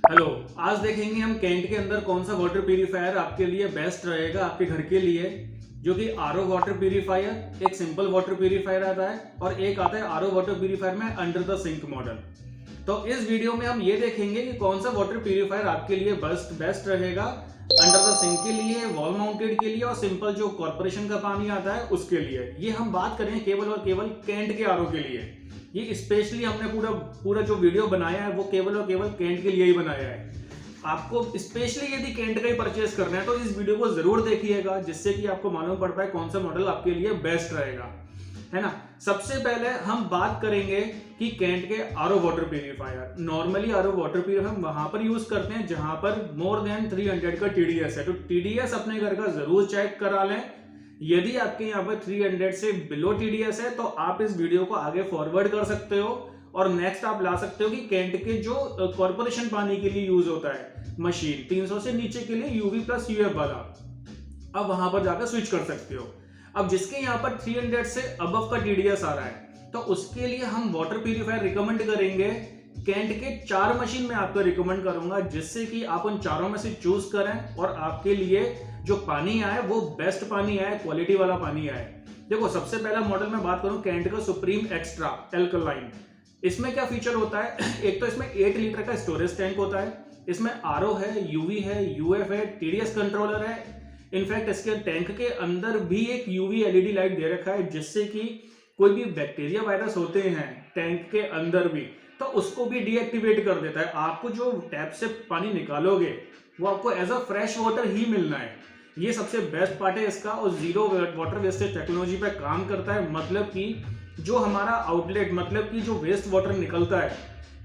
Hello. आज देखेंगे हम कैंट के अंदर कौन सा वाटर प्यूरिफायर आपके लिए बेस्ट रहेगा आपके घर के लिए, जो कि आरओ वाटर प्यूरिफायर। एक सिंपल वाटर प्यूरिफायर आता है और एक आता है आरओ वाटर प्यूरिफायर में अंडर द सिंक मॉडल। तो इस वीडियो में हम ये देखेंगे कि कौन सा वाटर प्यूरिफायर आपके लिए बेस्ट रहेगा अंडर द सिंक के लिए, वॉल माउंटेड के लिए और सिंपल जो कॉर्पोरेशन का पानी आता है उसके लिए। ये हम बात करें केवल और केवल कैंट के आरओ के लिए। ये स्पेशली हमने पूरा पूरा जो वीडियो बनाया है वो केवल और केवल कैंट के लिए ही बनाया है। आपको स्पेशली यदि कैंट का ही परचेस करना है तो इस वीडियो को जरूर देखिएगा, जिससे कि आपको मालूम पड़ पाए कौन सा मॉडल आपके लिए बेस्ट रहेगा, है ना। सबसे पहले हम बात करेंगे कि कैंट के RO water purifier. Normally RO water purifier हम वहां पर यूज करते हैं जहां पर मोर देन 300 का टीडीएस है। तो टीडीएस अपने घर का जरूर चेक करा लें। यदि आपके यहाँ पर 300 से बिलो टीडीएस है तो आप इस वीडियो को आगे फॉरवर्ड कर सकते हो और नेक्स्ट आप ला सकते हो कि कैंट के जो कॉर्पोरेशन पानी के लिए यूज होता है मशीन 300 से नीचे के लिए यूवी प्लस यूएफ वाला, अब वहां पर जाकर स्विच कर सकते हो। अब जिसके यहाँ पर 300 से अबव का टीडीएस आ रहा है तो उसके लिए हम वाटर प्यूरिफायर रिकमेंड करेंगे। कैंट के 4 मशीन में आपको रिकमेंड करूंगा, जिससे कि आप उन चारों में से चूज करें और आपके लिए जो पानी आए वो बेस्ट पानी आए, क्वालिटी वाला पानी आए। देखो, सबसे पहला मॉडल में बात करूं कैंट का सुप्रीम एक्स्ट्रा एल्कलाइन। इसमें क्या फीचर होता है, एक तो इसमें 8 लीटर का स्टोरेज टैंक होता है, इसमें आरओ है, यूवी है, यूएफ है, टीडीएस कंट्रोलर है। इनफैक्ट इसके टैंक के अंदर भी एक यूवी एलईडी लाइट दे रखा है, जिससे कि कोई भी बैक्टीरिया वायरस होते हैं टैंक के अंदर भी तो उसको भी डीएक्टिवेट कर देता है। आपको जो टैप से पानी निकालोगे वो आपको एज अ फ्रेश वाटर ही मिलना है। ये सबसे बेस्ट पार्ट है इसका। और जीरो वाटर वेस्टेज टेक्नोलॉजी पे काम करता है, मतलब कि जो हमारा आउटलेट, मतलब कि जो वेस्ट वाटर निकलता है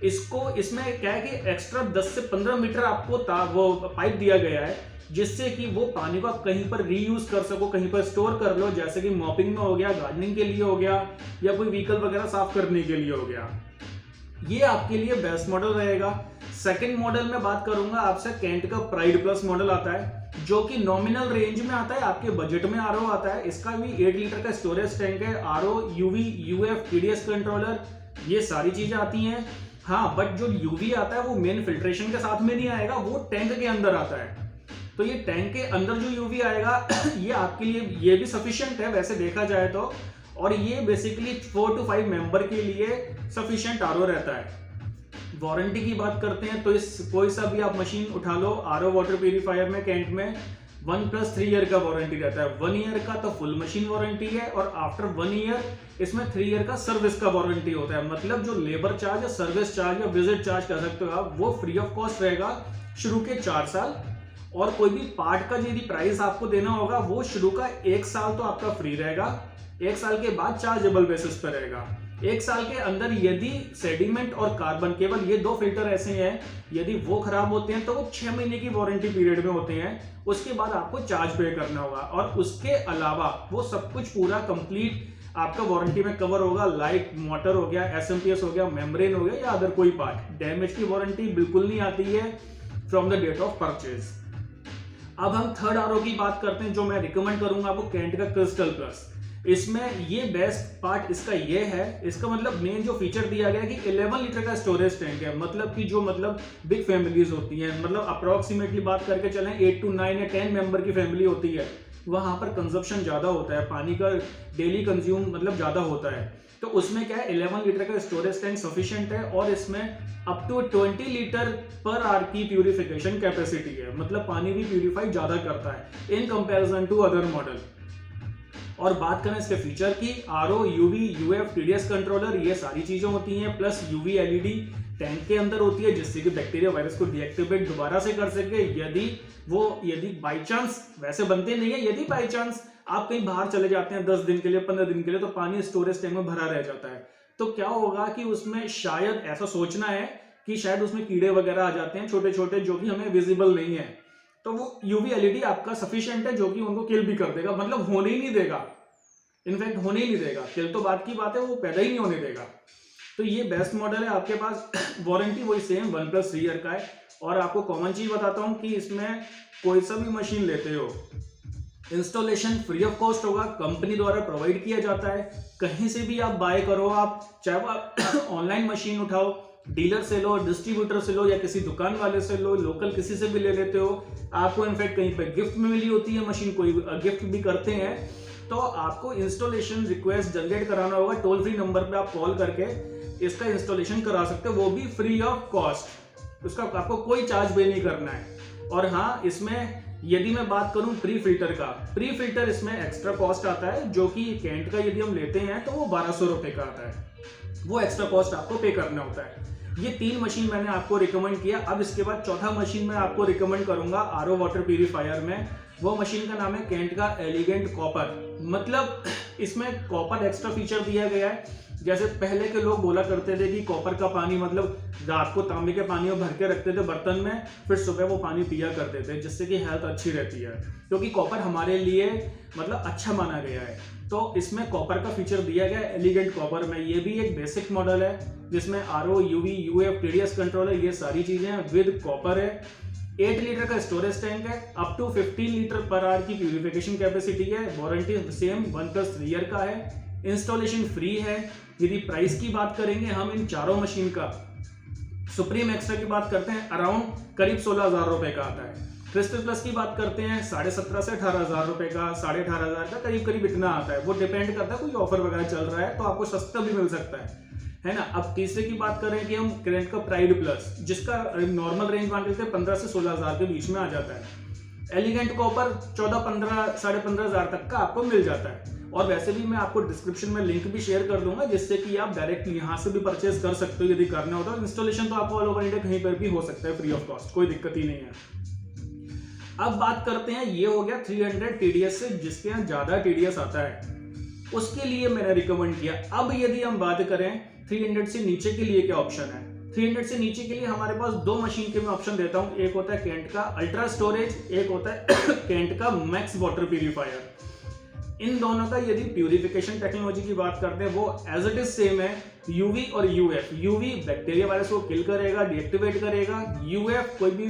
इसको, इसमें क्या है कि एक्स्ट्रा 10 से 15 मीटर आपको वो पाइप दिया गया है, जिससे कि वो पानी को आप कहीं पर रीयूज कर सको, कहीं पर स्टोर कर लो, जैसे कि मॉपिंग में हो गया, गार्डनिंग के लिए हो गया, या कोई व्हीकल वगैरह साफ करने के लिए हो गया। ये आपके लिए बेस्ट मॉडल रहेगा। सेकंड मॉडल में बात करूंगा आपसे, कैंट का प्राइड प्लस मॉडल आता है, जो कि नॉमिनल रेंज में आता है, आपके बजट में आरओ आता है। इसका भी 8 लीटर का स्टोरेज टैंक है, RO, UV, UF, TDS controller, ये सारी चीजें आती हैं। हाँ, बट जो यूवी आता है वो मेन फिल्ट्रेशन के साथ में नहीं आएगा, वो टैंक के अंदर आता है। तो ये टैंक के अंदर जो यूवी आएगा ये आपके लिए ये भी सफिशिएंट है वैसे देखा जाए तो। और ये बेसिकली 4 to 5 मेंबर के लिए सफिशिएंट आरओ रहता है। वारंटी की बात करते हैं तो इस कोई सा भी आप मशीन उठा लो आरओ वाटर प्यूरिफायर में, कैंट में 1+3 ईयर का वारंटी रहता है। 1 ईयर का तो फुल मशीन वारंटी है और आफ्टर 1 ईयर इसमें 3 ईयर का सर्विस का वारंटी होता है। मतलब जो लेबर चार्ज या सर्विस चार्ज या विजिट चार्ज कह सकते हो आप, वो फ्री ऑफ कॉस्ट रहेगा शुरू के 4 साल। और कोई भी पार्ट का यदि प्राइस आपको देना होगा वो शुरू का 1 साल तो आपका फ्री रहेगा, 1 साल के बाद चार्जेबल बेसिस पर रहेगा। 1 साल के अंदर यदि सेडिमेंट और कार्बन, केवल ये 2 फिल्टर ऐसे हैं, यदि वो खराब होते हैं तो वो 6 महीने की वारंटी पीरियड में होते हैं, उसके बाद आपको चार्ज पे करना होगा। और उसके अलावा वो सब कुछ पूरा कंप्लीट आपका वारंटी में कवर होगा। लाइक मोटर हो गया, एसएमपीएस हो गया, मेम्ब्रेन हो गया या अदर कोई पार्ट, डैमेज की वारंटी बिल्कुल नहीं आती है from the date of purchase. अब हम थर्ड आरओ की बात करते हैं, जो मैं रिकमेंड करूंगा आपको, कैंट का क्रिस्टल प्लस। इसमें ये बेस्ट पार्ट इसका ये है, इसका मतलब मेन जो फीचर दिया गया है कि 11 लीटर का स्टोरेज टैंक है। मतलब कि जो बिग फैमिलीज होती हैं, मतलब अप्रोक्सीमेटली बात करके चलें 8 to 9 या 10 मेंबर की फैमिली होती है, वहां पर कंजप्शन ज्यादा होता है, पानी का डेली कंज्यूम मतलब ज्यादा होता है। तो उसमें क्या है, 11 लीटर का स्टोरेज टैंक सफिशिएंट है और इसमें up to 20 litre per hour की प्यूरिफिकेशन कैपेसिटी है। मतलब पानी भी प्यूरिफाई ज्यादा करता है in comparison to other model. और बात करें इसके फीचर की, RO, UV, UF, TDS controller, ये सारी चीजें होती हैं, प्लस यूवी एलईडी टैंक के अंदर होती है, जिससे कि बैक्टीरिया वायरस को डीएक्टिवेट दोबारा से कर सके। यदि बाई चांस, वैसे बनते नहीं है, यदि बाई चांस आप कहीं बाहर चले जाते हैं 10 दिन के लिए, 15 दिन के लिए, तो पानी स्टोरेज टैंक में भरा रह जाता है, तो क्या होगा कि उसमें शायद ऐसा सोचना है कि शायद उसमें कीड़े वगैरह आ जाते हैं छोटे छोटे, जो कि हमें विजिबल नहीं है। तो वो यूवी एलईडी आपका सफिशिएंट है, जो कि उनको किल भी कर देगा, मतलब होने ही नहीं देगा। इनफैक्ट होने ही नहीं देगा, किल तो बात की बात है, वो पैदा ही नहीं होने देगा। तो ये बेस्ट मॉडल है आपके पास। वारंटी वही सेम 1+3 ईयर का है। और आपको कॉमन चीज बताता हूं कि इसमें कोई सा भी मशीन लेते हो, इंस्टॉलेशन फ्री ऑफ कॉस्ट होगा, कंपनी द्वारा प्रोवाइड किया जाता है। कहीं से भी आप बाय करो, आप चाहे वो ऑनलाइन मशीन उठाओ डीलर से लो, डिस्ट्रीब्यूटर से लो, या किसी दुकान वाले से लो, लोकल किसी से भी ले लेते हो, आपको इनफैक्ट कहीं पे गिफ्ट में मिली होती है मशीन, कोई गिफ्ट भी करते हैं, तो आपको इंस्टॉलेशन रिक्वेस्ट जनरेट कराना होगा। टोल फ्री नंबर पे आप कॉल करके इसका इंस्टॉलेशन करा सकते हो, वो भी फ्री ऑफ कॉस्ट। उसका आपको कोई चार्ज पे नहीं करना है। और हाँ, इसमें यदि मैं बात करूं प्री फिल्टर का, प्री फिल्टर इसमें एक्स्ट्रा कॉस्ट आता है, जो कि कैंट का यदि हम लेते हैं तो वो 1200 रुपए का आता है, वो एक्स्ट्रा कॉस्ट आपको पे करना होता है। ये 3 मशीन मैंने आपको रिकमेंड किया। अब इसके बाद चौथा मशीन मैं आपको रिकमेंड करूंगा आरओ वाटर प्यूरिफायर में। वो मशीन का नाम है कैंट का एलिगेंट कॉपर। मतलब इसमें कॉपर एक्स्ट्रा फीचर दिया गया है। जैसे पहले के लोग बोला करते थे कि कॉपर का पानी, मतलब रात को तांबे के पानी में भर के रखते थे बर्तन में, फिर सुबह वो पानी पिया करते थे, जिससे कि हेल्थ अच्छी रहती है, क्योंकि कॉपर हमारे लिए मतलब अच्छा माना गया है। तो इसमें कॉपर का फीचर दिया गया है एलिगेंट कॉपर में। ये भी एक बेसिक मॉडल है जिसमें RO, UV, UF, TDS control है, ये सारी चीजें हैं, विद कॉपर है। 8 लीटर का स्टोरेज टैंक है, up to 15 litre per hour की प्यूरिफिकेशन कैपेसिटी है, वारंटी सेम 1+3 ईयर का है, इंस्टॉलेशन फ्री है। यदि प्राइस की बात करेंगे हम इन चारों मशीन का, सुप्रीम एक्स्ट्रा की बात करते हैं अराउंड करीब 16,000 रुपए का आता है। क्रिस्टल प्लस की बात करते हैं 17,500 से 18,000 रुपए का, 18,500 का करीब करीब इतना आता है। वो डिपेंड करता है, कोई ऑफर वगैरह चल रहा है तो आपको सस्ता भी मिल सकता है ना। अब तीसरे की बात करें कि हम कैंट का प्राइड प्लस, जिसका नॉर्मल रेंज मान लेते हैं 15 से 16,000 के बीच में आ जाता है। एलिगेंट कॉपर 14-15, 15,500 तक का आपको मिल जाता है। और वैसे भी मैं आपको डिस्क्रिप्शन में लिंक भी शेयर कर दूंगा, जिससे कि आप डायरेक्टली यहाँ से भी परचेज कर सकते हो यदि करना होता है। इंस्टॉलेशन तो आपको ऑल ओवर इंडिया कहीं पर भी हो सकता है फ्री ऑफ कॉस्ट, कोई दिक्कत ही नहीं है। अब बात करते हैं, ये हो गया 300 टीडीएस से, जिसके यहाँ ज्यादा टीडीएस आता है, उसके लिए मैंने रिकमेंड किया। अब यदि हम बात करें 300 से नीचे के लिए क्या ऑप्शन है, 300 से नीचे के लिए हमारे पास 2 मशीन के मैं ऑप्शन देता हूं। एक होता है कैंट का अल्ट्रा स्टोरेज, एक होता है कैंट का मैक्स वाटर प्यूरिफायर। इन दोनों का यदि प्यूरिफिकेशन टेक्नोलॉजी की बात करते हैं, वो एज इट इज सेम है। यूवी और यूएफ, यूवी बैक्टीरिया वायरस को किल करेगा, डीएक्टिवेट करेगा। यूएफ कोई भी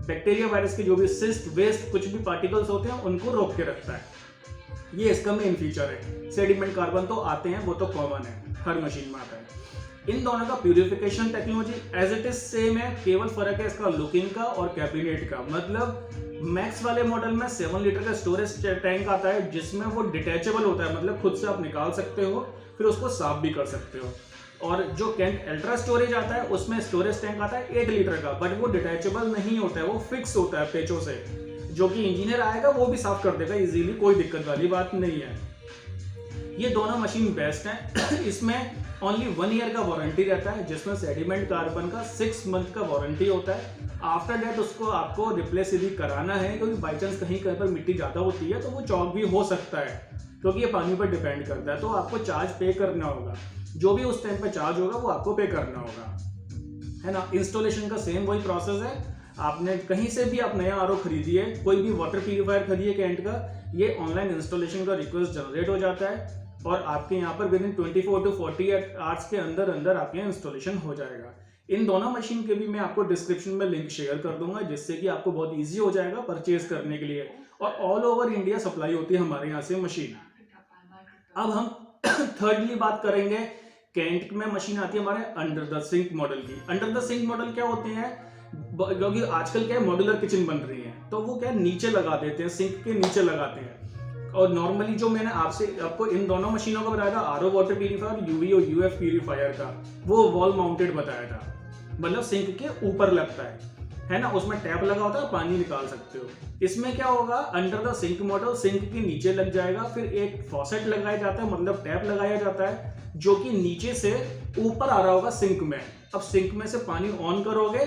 बैक्टीरिया वायरस के जो भी सिस्ट, वेस्ट, कुछ भी पार्टिकल्स होते हैं उनको रोक के रखता है। ये इसका मेन फीचर है। सेडिमेंट कार्बन तो आते हैं, वो तो कॉमन है, हर मशीन में आता है। इन दोनों का purification technology as it is same है, केवल फर्क है इसका लुकिंग का और कैबिनेट का। मतलब मैक्स वाले मॉडल में 7 लीटर का स्टोरेज टैंक आता है, जिसमें वो डिटैचेबल होता है, मतलब खुद से आप निकाल सकते हो, फिर उसको साफ भी कर सकते हो। और जो कैंट अल्ट्रा स्टोरेज आता है उसमें स्टोरेज टैंक आता है 8 लीटर का, बट वो डिटैचेबल नहीं होता है, वो फिक्स होता है पेचों से, जो कि इंजीनियर आएगा वो भी साफ कर देगा इजीली, कोई दिक्कत वाली बात नहीं है। ये दोनों मशीन बेस्ट हैं। इसमें ओनली 1 ईयर का वारंटी रहता है, जिसमें सेडिमेंट कार्बन का 6 मंथ का वारंटी होता है। आफ्टर डेट उसको आपको रिप्लेस यदि कराना है, क्योंकि बाई चांस कहीं कहीं पर मिट्टी ज्यादा होती है तो वो चौक भी हो सकता है, क्योंकि ये पानी पर डिपेंड करता है, तो आपको चार्ज पे करना होगा। जो भी उस टाइम पे चार्ज होगा वो आपको पे करना होगा, है ना। इंस्टॉलेशन का सेम वही प्रोसेस है। आपने कहीं से भी आप नया आरओ खरीदिए, कोई भी वाटर प्यूरिफायर खरीदिए कैंट का, ये ऑनलाइन इंस्टॉलेशन का रिक्वेस्ट जनरेट हो जाता है और आपके यहाँ पर विदिन 24 to 48 आवर्स के अंदर अंदर आपके यहाँ इंस्टॉलेशन हो जाएगा। इन दोनों मशीन के भी मैं आपको डिस्क्रिप्शन में लिंक शेयर कर दूंगा, जिससे कि आपको बहुत इजी हो जाएगा परचेज करने के लिए। और ऑल ओवर इंडिया सप्लाई होती है हमारे यहाँ से मशीन। अब हम थर्डली बात करेंगे, कैंट में मशीन आती है हमारे अंडर द सिंक मॉडल की। अंडर द सिंक मॉडल क्या होते हैं, क्योंकि आजकल क्या है मॉड्यूलर किचन बन रही है, तो वो क्या नीचे लगा देते हैं, सिंक के नीचे लगाते हैं। और नॉर्मली जो मैंने आपको इन दोनों मशीनों का बताया था, आरओ वाटर प्यूरिफायर, यूवी और यूएफ प्यूरिफायर का, वो वॉल माउंटेड बताया था, मतलब सिंक के ऊपर लगता है ना, उसमें टैप लगा होता है, पानी निकाल सकते हो। इसमें क्या होगा, under the sink model sink के नीचे लग जाएगा, फिर एक फॉसेट लगाया जाता है, मतलब टैप लगाया जाता है, जो कि नीचे से ऊपर आ रहा होगा सिंक में। अब सिंक में से पानी ऑन करोगे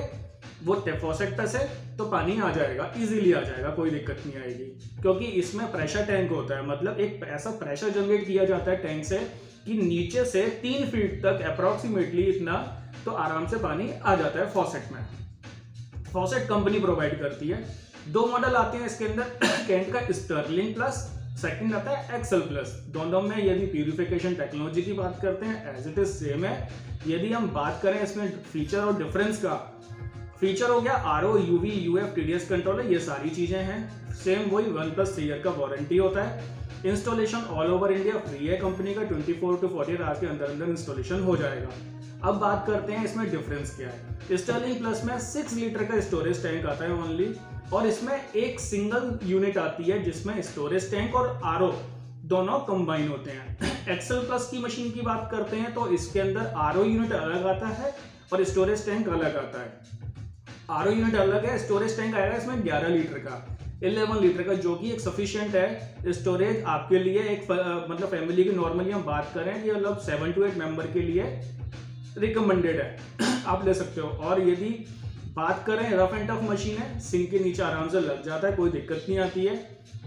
वो फॉसेट पे से, तो पानी आ जाएगा, इजीली आ जाएगा, कोई दिक्कत नहीं आएगी, क्योंकि इसमें प्रेशर टैंक होता है। मतलब एक ऐसा प्रेशर जनरेट किया जाता है टैंक से कि नीचे से 3 फीट तक अप्रोक्सीमेटली इतना तो आराम से पानी आ जाता है फॉसेट में। फॉसेट कंपनी प्रोवाइड करती है। 2 मॉडल आते हैं इसके अंदर, कैंट का स्टर्लिंग प्लस, सेकंड आता है एक्सेल प्लस। दोनों में यदि प्यूरिफिकेशन टेक्नोलॉजी की बात करते हैं एज इट इज सेम है। यदि हम बात करें इसमें फीचर और डिफरेंस का, फीचर हो गया RO, UV, UF, TDS control है, ये सारी चीजें हैं। सेम वही 1+3 ईयर का वारंटी होता है। Installation all over India free है कंपनी का, 24 to 48 आवर के अंदर अंदर इंस्टॉलेशन हो जाएगा। अब बात करते हैं इसमें डिफरेंस क्या है। स्टर्लिंग प्लस में 6 लीटर का स्टोरेज टैंक आता है ओनली, और इसमें एक सिंगल यूनिट आती है जिसमें स्टोरेज टैंक और आरओ दोनों कंबाइन होते हैं। एक्सेल प्लस की मशीन की बात करते हैं तो इसके अंदर आरओ यूनिट अलग आता है और स्टोरेज टैंक अलग आता है। आरओ यूनिट अलग है, स्टोरेज टैंक आएगा इसमें 11 लीटर का, 11 लीटर का, जो कि एक सफिशिएंट है स्टोरेज आपके लिए। एक मतलब फैमिली की नॉर्मली हम बात करें कि मतलब 7 to 8 मेंबर के लिए रिकमेंडेड है, आप ले सकते हो। और यदि बात करें रफ एंड टफ मशीन है, सिंक के नीचे आराम से लग जाता है, कोई दिक्कत नहीं आती है।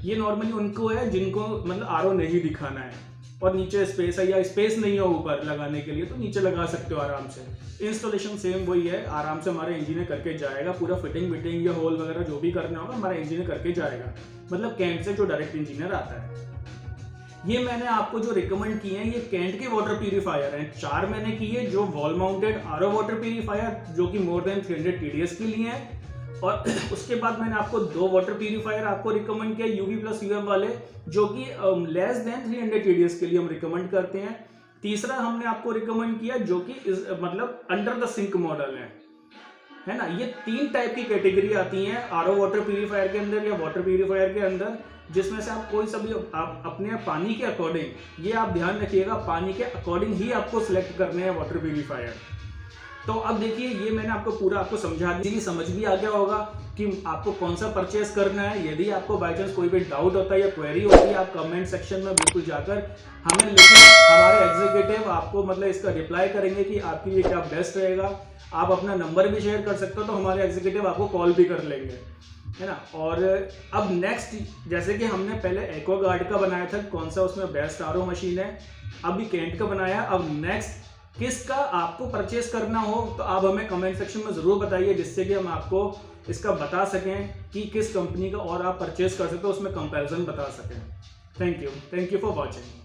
ये नॉर्मली उनको है जिनको मतलब आरओ नहीं दिखाना है और नीचे स्पेस है या स्पेस नहीं है ऊपर लगाने के लिए, तो नीचे लगा सकते हो आराम से। इंस्टॉलेशन सेम वही है, आराम से हमारा इंजीनियर करके जाएगा, पूरा फिटिंग विटिंग या होल वगैरह जो भी करना होगा हमारा इंजीनियर करके जाएगा, मतलब कैंट से जो डायरेक्ट इंजीनियर आता है। ये मैंने आपको जो रिकमेंड किए हैं ये कैंट के वाटर प्यूरिफायर हैं। 4 मैंने किए जो wall mounted RO water purifier जो कि मोर देन 300 TDS के लिए हैं, और उसके बाद मैंने आपको 2 वाटर प्यूरिफायर आपको रिकमेंड किया यूवी प्लस यूएम वाले जो कि लेस देन 300 TDS के लिए हम रिकमेंड करते हैं। तीसरा हमने आपको रिकमेंड किया जो कि मतलब अंडर द सिंक मॉडल है ना। ये 3 टाइप की कैटेगरी आती हैं आरओ वाटर प्यूरिफायर के अंदर या वाटर प्यूरिफायर के अंदर, जिसमें से आप कोई सा भी आप अपने पानी के अकॉर्डिंग, ये आप ध्यान रखिएगा, पानी के अकॉर्डिंग ही आपको सिलेक्ट करने हैं वाटर प्यूरिफायर। तो अब देखिए ये मैंने आपको पूरा आपको समझा दिया, समझ भी आ गया होगा कि आपको कौन सा परचेस करना है। यदि आपको बाई चांस कोई भी डाउट होता है या क्वेरी होती है, आप कमेंट सेक्शन में बिल्कुल जाकर हमें लिखें, हमारे एग्जीक्यूटिव आपको मतलब इसका रिप्लाई करेंगे कि आपके लिए क्या बेस्ट रहेगा। आप अपना नंबर भी शेयर कर सकते हो तो हमारे एग्जीक्यूटिव आपको कॉल भी कर लेंगे, है ना। और अब नेक्स्ट, जैसे कि हमने पहले एक्वागार्ड का बनाया था, कौन सा उसमें बेस्ट आरओ मशीन है, अभी कैंट का बनाया। अब नेक्स्ट किसका आपको परचेस करना हो तो आप हमें कमेंट सेक्शन में ज़रूर बताइए, जिससे कि हम आपको इसका बता सकें कि किस कंपनी का और आप परचेस कर सकते हो, उसमें कंपैरिजन बता सकें। Thank you for watching.